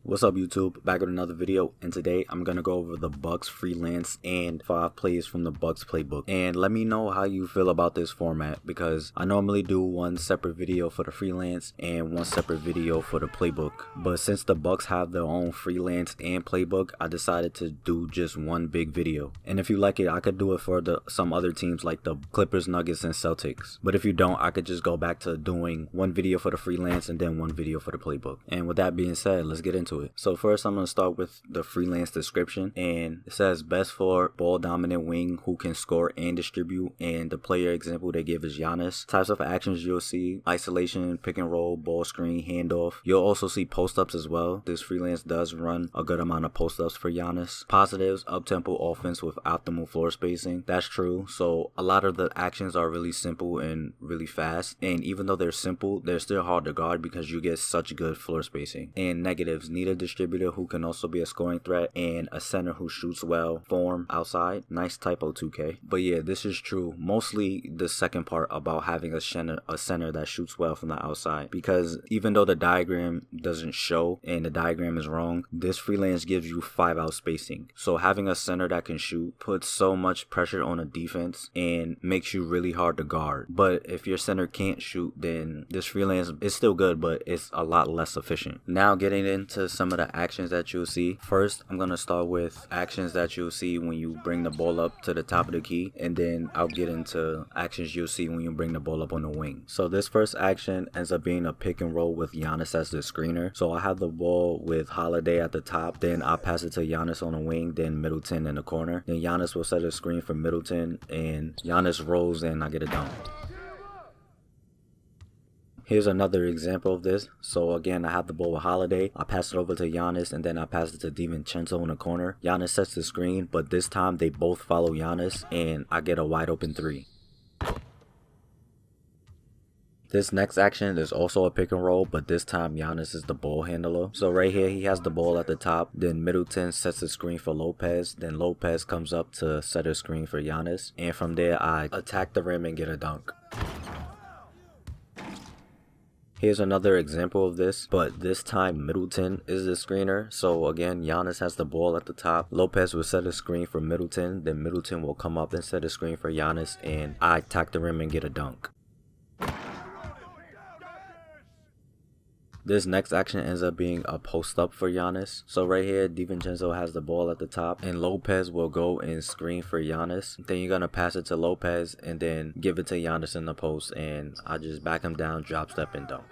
What's up YouTube, back with another video, and today I'm going to go over the Bucks freelance and 5 plays from the Bucks playbook. And let me know how you feel about this format, because I normally do one separate video for the freelance and one separate video for the playbook. But since the Bucks have their own freelance and playbook, I decided to do just one big video. And if you like it, I could do it for some other teams like the Clippers, Nuggets, and Celtics. But if you don't, I could just go back to doing one video for the freelance and then one video for the playbook. And with that being said, let's get into it. So first I'm going to start with the freelance description, and it says best for ball dominant wing who can score and distribute, and the player example they give is Giannis. Types of actions you'll see: isolation, pick and roll, ball screen, handoff. You'll also see post-ups as well. This freelance does run a good amount of post-ups for Giannis. Positives: up-tempo offense with optimal floor spacing. That's true. So a lot of the actions are really simple and really fast, and even though they're simple, they're still hard to guard because you get such good floor spacing. And negatives: need a distributor who can also be a scoring threat, and a center who shoots well, form outside. Nice typo 2K. But yeah, this is true. Mostly the second part about having a center that shoots well from the outside, because even though the diagram doesn't show and the diagram is wrong, this freelance gives you 5 out spacing. So having a center that can shoot puts so much pressure on a defense and makes you really hard to guard. But if your center can't shoot, then this freelance is still good, but it's a lot less efficient. Now getting into some of the actions that you'll see. First, I'm going to start with actions that you'll see when you bring the ball up to the top of the key, and then I'll get into actions you'll see when you bring the ball up on the wing. So this first action ends up being a pick and roll with Giannis as the screener. So I have the ball with Holiday at the top, then I'll pass it to Giannis on the wing, then Middleton in the corner. Then Giannis will set a screen for Middleton, and Giannis rolls and I get a dunk. Here's another example of this. So again, I have the ball with Holiday. I pass it over to Giannis, and then I pass it to DiVincenzo in the corner. Giannis sets the screen, but this time they both follow Giannis, and I get a wide open 3. This next action is also a pick and roll, but this time Giannis is the ball handler. So right here, he has the ball at the top, then Middleton sets the screen for Lopez, then Lopez comes up to set a screen for Giannis, and from there I attack the rim and get a dunk. Here's another example of this, but this time Middleton is the screener. So again, Giannis has the ball at the top. Lopez will set a screen for Middleton, then Middleton will come up and set a screen for Giannis, and I attack the rim and get a dunk. This next action ends up being a post up for Giannis. So right here, DiVincenzo has the ball at the top, and Lopez will go and screen for Giannis. Then you're gonna pass it to Lopez and then give it to Giannis in the post, and I just back him down, drop step, and dunk.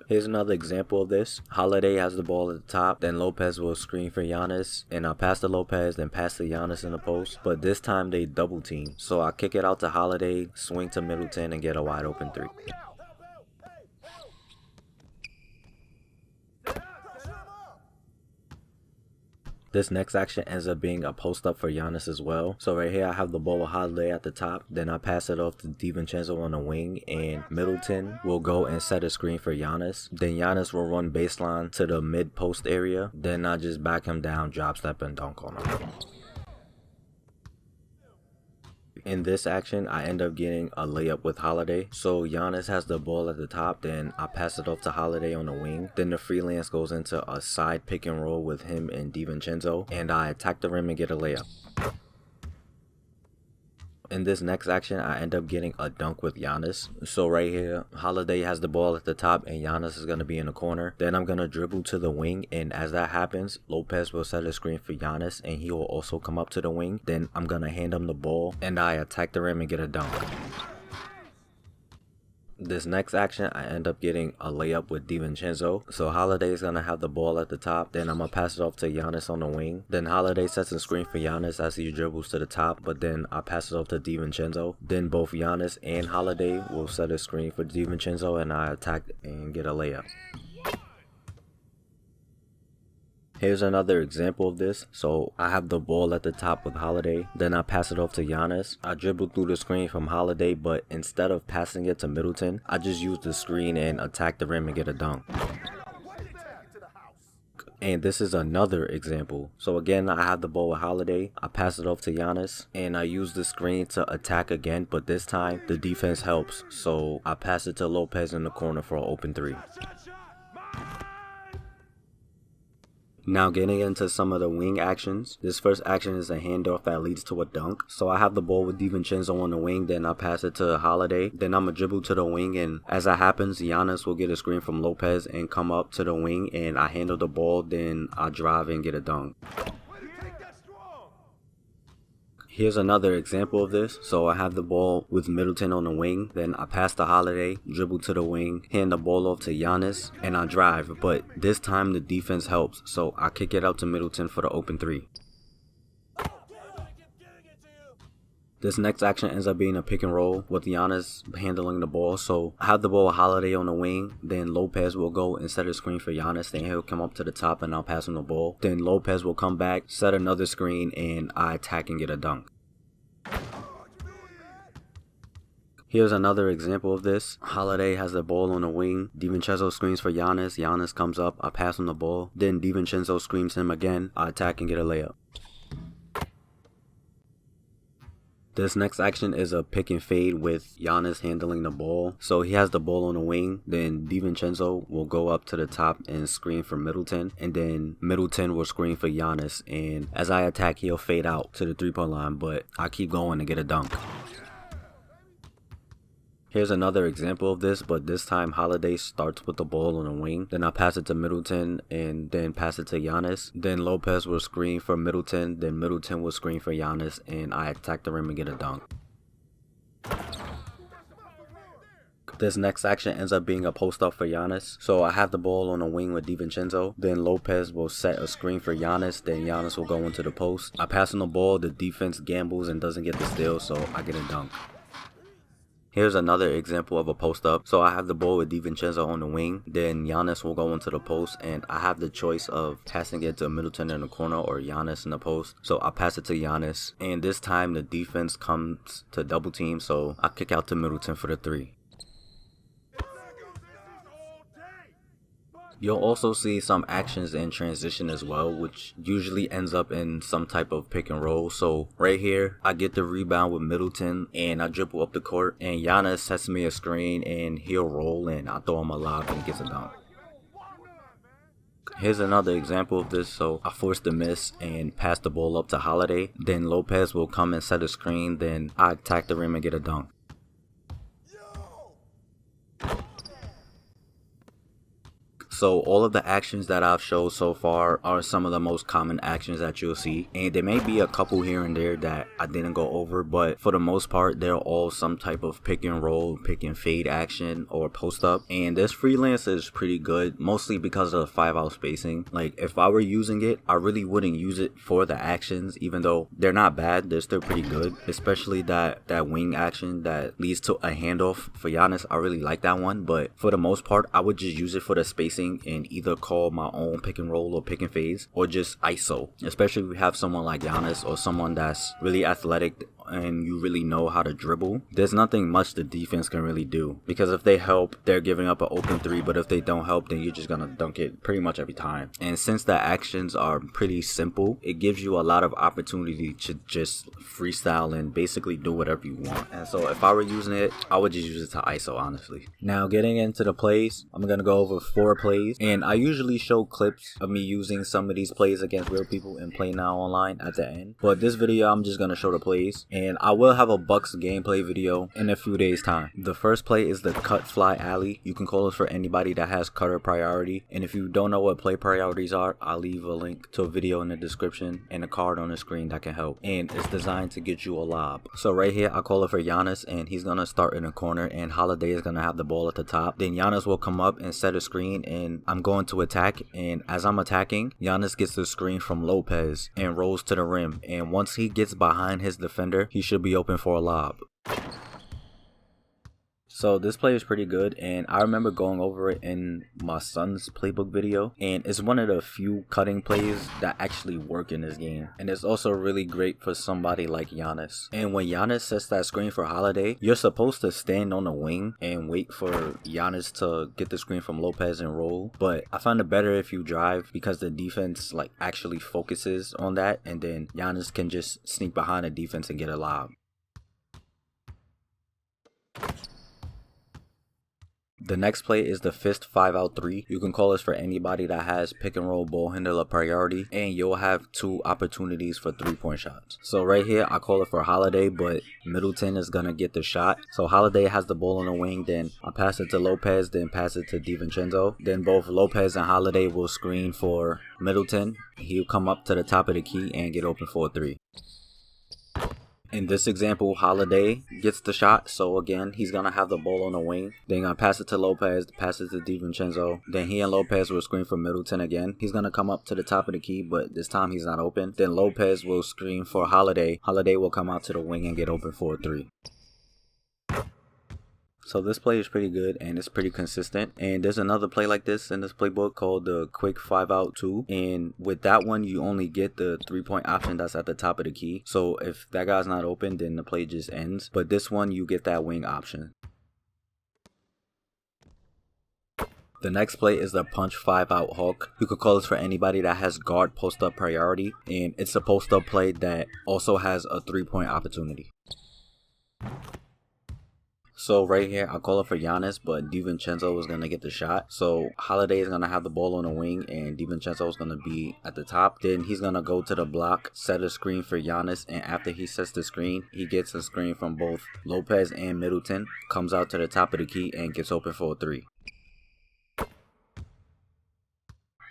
Here's another example of this. Holiday has the ball at the top, then Lopez will screen for Giannis, and I'll pass to Lopez, then pass to Giannis in the post. But this time they double team. So I kick it out to Holiday, swing to Middleton, and get a wide open 3. This next action ends up being a post up for Giannis as well. So right here I have the ball with Holiday at the top, then I pass it off to DiVincenzo on the wing, and Middleton will go and set a screen for Giannis. Then Giannis will run baseline to the mid post area, then I just back him down, drop step, and dunk on him. In this action, I end up getting a layup with Holiday. So Giannis has the ball at the top, then I pass it off to Holiday on the wing. Then the freelance goes into a side pick and roll with him and DiVincenzo, and I attack the rim and get a layup. In this next action, I end up getting a dunk with Giannis. So right here, Holiday has the ball at the top, and Giannis is going to be in the corner. Then I'm going to dribble to the wing, and as that happens, Lopez will set a screen for Giannis, and he will also come up to the wing. Then I'm going to hand him the ball, and I attack the rim and get a dunk. This next action, I end up getting a layup with DiVincenzo. So Holiday is going to have the ball at the top, then I'm going to pass it off to Giannis on the wing. Then Holiday sets a screen for Giannis as he dribbles to the top, but then I pass it off to DiVincenzo. Then both Giannis and Holiday will set a screen for DiVincenzo, and I attack and get a layup. Here's another example of this. So I have the ball at the top with Holiday, then I pass it off to Giannis. I dribble through the screen from Holiday, but instead of passing it to Middleton, I just use the screen and attack the rim and get a dunk. And this is another example. So again, I have the ball with Holiday. I pass it off to Giannis, and I use the screen to attack again, but this time the defense helps. So I pass it to Lopez in the corner for an open three. Now getting into some of the wing actions. This first action is a handoff that leads to a dunk. So I have the ball with DiVincenzo on the wing, then I pass it to Holiday. Then I'm going to dribble to the wing, and as that happens, Giannis will get a screen from Lopez and come up to the wing, and I handle the ball, then I drive and get a dunk. Here's another example of this. So I have the ball with Middleton on the wing, then I pass to Holiday, dribble to the wing, hand the ball off to Giannis, and I drive. But this time the defense helps, so I kick it out to Middleton for the open three. This next action ends up being a pick and roll with Giannis handling the ball. So I have the ball with Holiday on the wing, then Lopez will go and set a screen for Giannis, then he'll come up to the top and I'll pass him the ball. Then Lopez will come back, set another screen, and I attack and get a dunk. Here's another example of this. Holiday has the ball on the wing. DiVincenzo screens for Giannis. Giannis comes up. I pass him the ball. Then DiVincenzo screens him again. I attack and get a layup. This next action is a pick and fade with Giannis handling the ball. So he has the ball on the wing, then DiVincenzo will go up to the top and screen for Middleton, and then Middleton will screen for Giannis, and as I attack, he'll fade out to the three-point line, but I keep going to get a dunk. Here's another example of this, but this time Holiday starts with the ball on the wing. Then I pass it to Middleton and then pass it to Giannis. Then Lopez will screen for Middleton. Then Middleton will screen for Giannis, and I attack the rim and get a dunk. This next action ends up being a post up for Giannis. So I have the ball on the wing with DiVincenzo. Then Lopez will set a screen for Giannis. Then Giannis will go into the post. I pass him the ball. The defense gambles and doesn't get the steal, so I get a dunk. Here's another example of a post up. So I have the ball with DiVincenzo on the wing, then Giannis will go into the post, and I have the choice of passing it to Middleton in the corner or Giannis in the post. So I pass it to Giannis, and this time the defense comes to double team, so I kick out to Middleton for the three. You'll also see some actions in transition as well, which usually ends up in some type of pick and roll. So right here, I get the rebound with Middleton and I dribble up the court, and Giannis sets me a screen and he'll roll, and I throw him a lob and he gets a dunk. Here's another example of this. So I force the miss and pass the ball up to Holiday. Then Lopez will come and set a screen. Then I attack the rim and get a dunk. So all of the actions that I've showed so far are some of the most common actions that you'll see, and there may be a couple here and there that I didn't go over, but for the most part they're all some type of pick and roll, pick and fade action or post up. And this freelance is pretty good, mostly because of the 5-out spacing. Like if I were using it, I really wouldn't use it for the actions, even though they're not bad, they're still pretty good, especially that wing action that leads to a handoff for Giannis. I really like that one, but for the most part I would just use it for the spacing and either call my own pick and roll or pick and fades or just ISO, especially if we have someone like Giannis or someone that's really athletic and you really know how to dribble. There's nothing much the defense can really do, because if they help, they're giving up an open three, but if they don't help, then you're just gonna dunk it pretty much every time. And since the actions are pretty simple, it gives you a lot of opportunity to just freestyle and basically do whatever you want. And so if I were using it, I would just use it to ISO, honestly. Now getting into the plays, I'm gonna go over 4 plays, and I usually show clips of me using some of these plays against real people in Play Now Online at the end, but this video I'm just gonna show the plays, and I will have a Bucks gameplay video in a few days time. The first play is the cut fly alley. You can call this for anybody that has cutter priority, and if you don't know what play priorities are, I'll leave a link to a video in the description and a card on the screen that can help, and it's designed to get you a lob. So right here I call it for Giannis, and he's gonna start in a corner, and Holiday is gonna have the ball at the top. Then Giannis will come up and set a screen, and I'm going to attack, and as I'm attacking, Giannis gets the screen from Lopez and rolls to the rim, and once he gets behind his defender, he should be open for a lob. So this play is pretty good, and I remember going over it in my son's playbook video, and it's one of the few cutting plays that actually work in this game, and it's also really great for somebody like Giannis. And when Giannis sets that screen for Holiday, you're supposed to stand on the wing and wait for Giannis to get the screen from Lopez and roll, but I find it better if you drive because the defense like actually focuses on that, and then Giannis can just sneak behind the defense and get a lob. The next play is the fist 5-out 3. You can call this for anybody that has pick and roll ball handler priority, and you'll have 2 opportunities for 3-point shots. So right here I call it for Holiday, but Middleton is gonna get the shot. So Holiday has the ball on the wing, then I pass it to Lopez, then pass it to DiVincenzo. Then both Lopez and Holiday will screen for Middleton. He'll come up to the top of the key and get open for a 3. In this example, Holiday gets the shot, so again, he's going to have the ball on the wing. Then going to pass it to Lopez, pass it to DiVincenzo. Then he and Lopez will screen for Middleton again. He's going to come up to the top of the key, but this time he's not open. Then Lopez will screen for Holiday. Holiday will come out to the wing and get open for a 3. So this play is pretty good and it's pretty consistent, and there's another play like this in this playbook called the quick 5-out 2, and with that one you only get the 3-point option that's at the top of the key. So if that guy's not open, then the play just ends, but this one you get that wing option. The next play is the punch 5-out Hulk. You could call this for anybody that has guard post-up priority, and it's a post-up play that also has a 3-point opportunity. So right here, I call it for Giannis, but DiVincenzo is going to get the shot. So Holiday is going to have the ball on the wing, and DiVincenzo is going to be at the top. Then he's going to go to the block, set a screen for Giannis, and after he sets the screen, he gets a screen from both Lopez and Middleton, comes out to the top of the key, and gets open for a 3.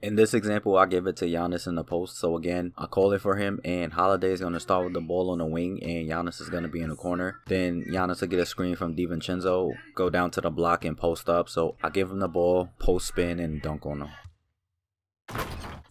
In this example, I give it to Giannis in the post. So again, I call it for him, and Holiday is going to start with the ball on the wing, and Giannis is going to be in the corner. Then Giannis will get a screen from DiVincenzo, go down to the block and post up. So I give him the ball, post spin, and dunk on him.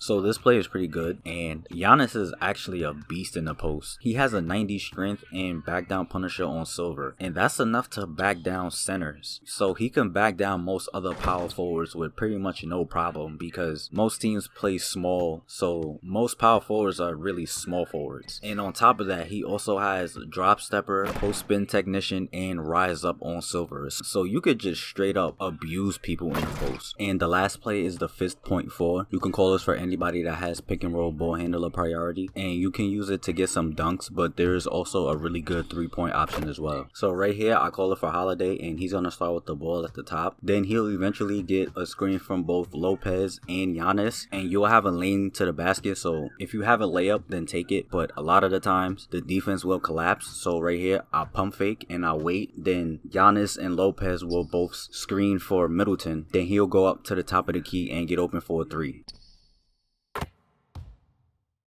So this play is pretty good, and Giannis is actually a beast in the post. He has a 90 strength and back down punisher on silver, and that's enough to back down centers. So he can back down most other power forwards with pretty much no problem, because most teams play small, so most power forwards are really small forwards. And on top of that, he also has drop stepper, post spin technician, and rise up on silver. So you could just straight up abuse people in the post. And the last play is the fist point 4. You can call this for anybody that has pick and roll ball handler priority, and you can use it to get some dunks, but there is also a really good 3-point option as well. So right here I call it for Holiday, and he's gonna start with the ball at the top. Then he'll eventually get a screen from both Lopez and Giannis, and you'll have a lane to the basket. So if you have a layup, then take it, but a lot of the times the defense will collapse. So right here I pump fake and I wait. Then Giannis and Lopez will both screen for Middleton. Then he'll go up to the top of the key and get open for a 3.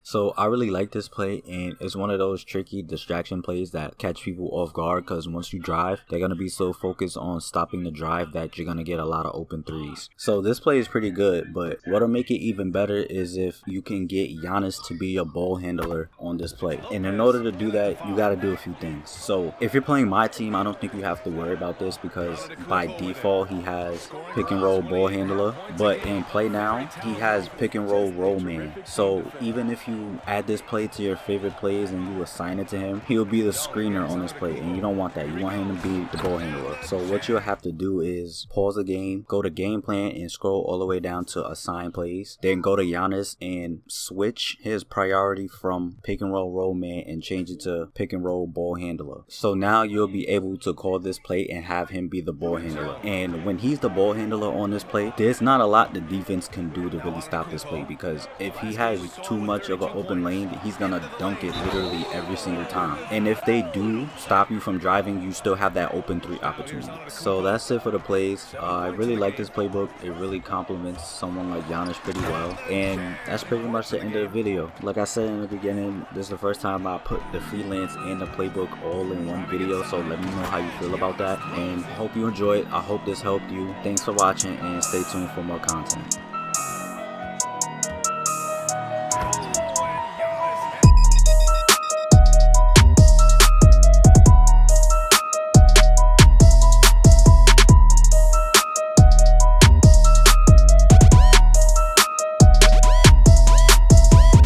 So I really like this play, and it's one of those tricky distraction plays that catch people off guard, because once you drive, they're going to be so focused on stopping the drive that you're going to get a lot of open threes. So this play is pretty good, but what'll make it even better is if you can get Giannis to be a ball handler on this play. And in order to do that, you got to do a few things. So if you're playing my team, I don't think you have to worry about this, because by default he has pick and roll ball handler, but in play now he has pick and roll man. So even if you add this play to your favorite plays and you assign it to him, he'll be the screener on this play, and you don't want that. You want him to be the ball handler. So what you'll have to do is pause the game, go to game plan, and scroll all the way down to assign plays. Then go to Giannis and switch his priority from pick and roll man and change it to pick and roll ball handler. So now you'll be able to call this play and have him be the ball handler. And when he's the ball handler on this play, there's not a lot the defense can do to really stop this play, because if he has too much of an open lane, he's gonna dunk it literally every single time. And if they do stop you from driving, you still have that open 3 opportunity. So that's it for the plays. I really like this playbook. It really complements someone like Giannis pretty well, and that's pretty much the end of the video. Like I said in the beginning, this is the first time I put the freelance and the playbook all in one video, so let me know how you feel about that, and I hope you enjoy it. I hope this helped you. Thanks for watching, and stay tuned for more content.